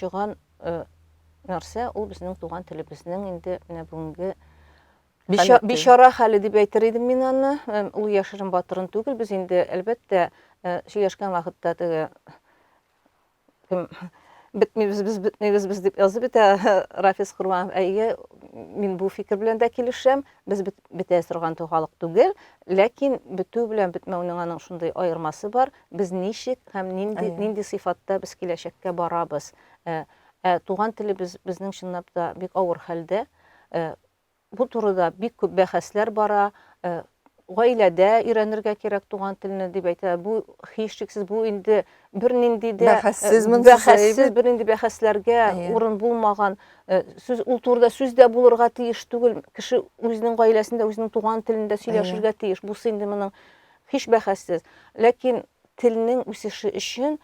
чыган нәрсә ул безнең туган телебезнең инде менә бүгенге бишара хәле дип әйтер идем мин аны. Ул яшерен батырын түгел, без инде әлбәттә сөйләшкән вакытта теге бетмибез дип язып итә Рафис Курманов. Әйе, мин бу фикер белән дә килешәм. Без бетә торган халык түгел, ләкин бетү белән бетмәүнең аның шундый аермасы бар. Без ничек һәм нинди сыйфатта без киләчәккә барабыз. Туган телебез безнең чынлап да бик авыр хәлдә. Бу турыда бик күп бәхәсләр бара. Гаиләдә өйрәнергә кирәк туган телне дип әйтә. Бу һичшиксез бу инде бернинди дә бәхәссез бернинди бәхәсләргә урын булмаган сүз, ул турыда сүз дә булырга тиеш түгел. Кеше үзенең гаиләсендә үзенең туган телендә сөйләшергә тиеш. Бу инде моның һич бәхәссез. Ләкин телнең үсеше өчен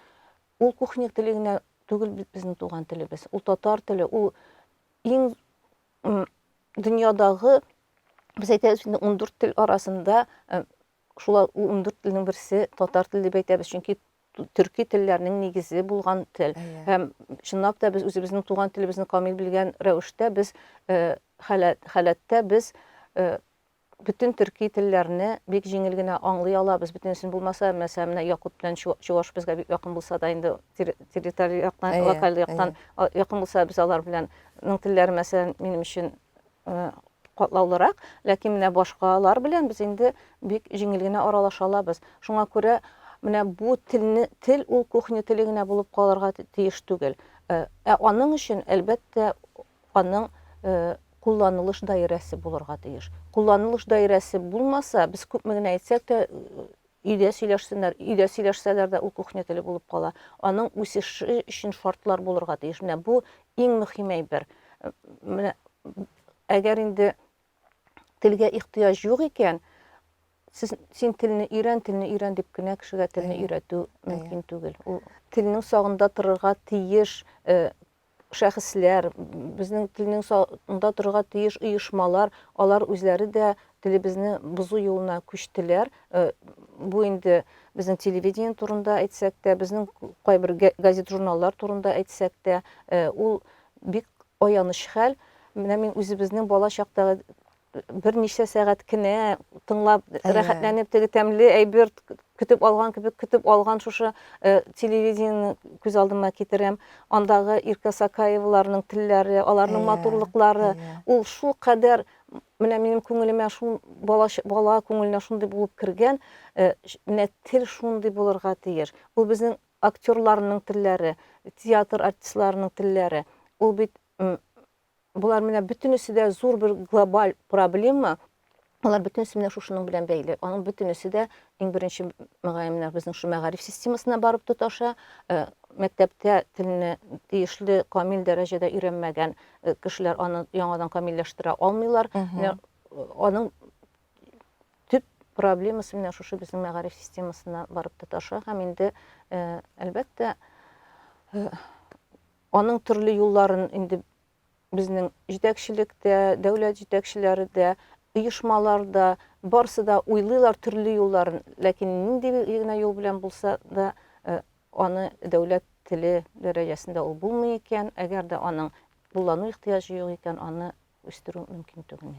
ул кухня теле генә түгел безнең туган телебез. Ул татар теле, ул иң дөньядагы biz әйтәбез 14 тел арасында шулай 14 телнең берсе татар теле дип әйтәбез, чөнки төрки телләрнең нигезе булган тел. Һәм чынлап та без үзебезнең туган телебезне камил белгән рәвештә без халәттә без bütün төрки телләрне бик җиңел генә аңлый алабыз. Бөтенесен булмаса, мәсәлән, менә Якут белән Чуваш безгә бик якын булса да инде территория яктан, локаль яктан якын булса, без алар белән телләре мәсәлән минем өчен катлаулырак, ләкин менә башкалар белән без инде бик җиңел генә аралаша алабыз. Шуңа күрә менә бу тел ул кухня теле генә булып калырга тиеш түгел. Аның өчен әлбәттә аның кулланылыш даирәсе булырга тиеш. Кулланылыш даирәсе булмаса, без күпме генә әйтсәк тә өйдә сөйләшсәләр дә ул кухня теле булып кала. Аның үсеше өчен шартлар булырга тиеш. Менә бу иң мөһим әйбер. Менә әгәр инде телгә ихтыяҗ юк икән, син телне өйрән дип кенә кешегә телне өйрәтү мөмкин түгел. Ул телнең сагында торырга тиеш шәхесләр, безнең телнең сагында торырга тиеш оешмалар, алар үзләре дә телебезне бузу юлына күчтеләр. Бу инде безнең телевидение турында әйтсәк тә, безнең кайбер газет-журналлар турында әйтсәк тә, ул бик аяныч хәл. Менә мин үзебезнең бала чактагы берничә сәгать кенә тыңлап, рәхәтләнеп, теге тәмле әйбер көтеп алган кебек көтеп алган шушы телевидениене күз алдыма китерәм. Андагы Ирка Сакаевларның телләре, аларның матурлыклары, ул шул кадәр менә минем күңелемә шул бала күңеленә шундый булып кергән, менә тел шундый булырга тиеш. Ул безнең актерларның телләре, театр артистларының телләре. Ул бит булар менә бөтенесе дә зур бер глобаль проблема. Алар бөтенесе менә шушының белән бәйле. Аның бөтенесе дә иң беренче мәгълүматлар безнең шу мәгариф системасына барып тоташа. Мәктәптә телне тиешле камил дәрәҗәдә өйрәнмәгән кешеләр аны яңадан камилләштерә алмыйлар. Аның төп проблемасы менә шушы безнең мәгариф системасына барып тоташа. Һәм инде әлбәттә аның төрле юлларын инде безнең җитәкчелектә, дәүләт җитәкчеләре дә, оешмаларда, барсы да уйлыйлар төрле юлларын, ләкин нинди генә юл белән булса да аны дәүләт теле дәрәҗәсендә ул булмый икән, әгәр дә аның куллану ихтыяҗы юк икән, аны үстерү мөмкин түгел.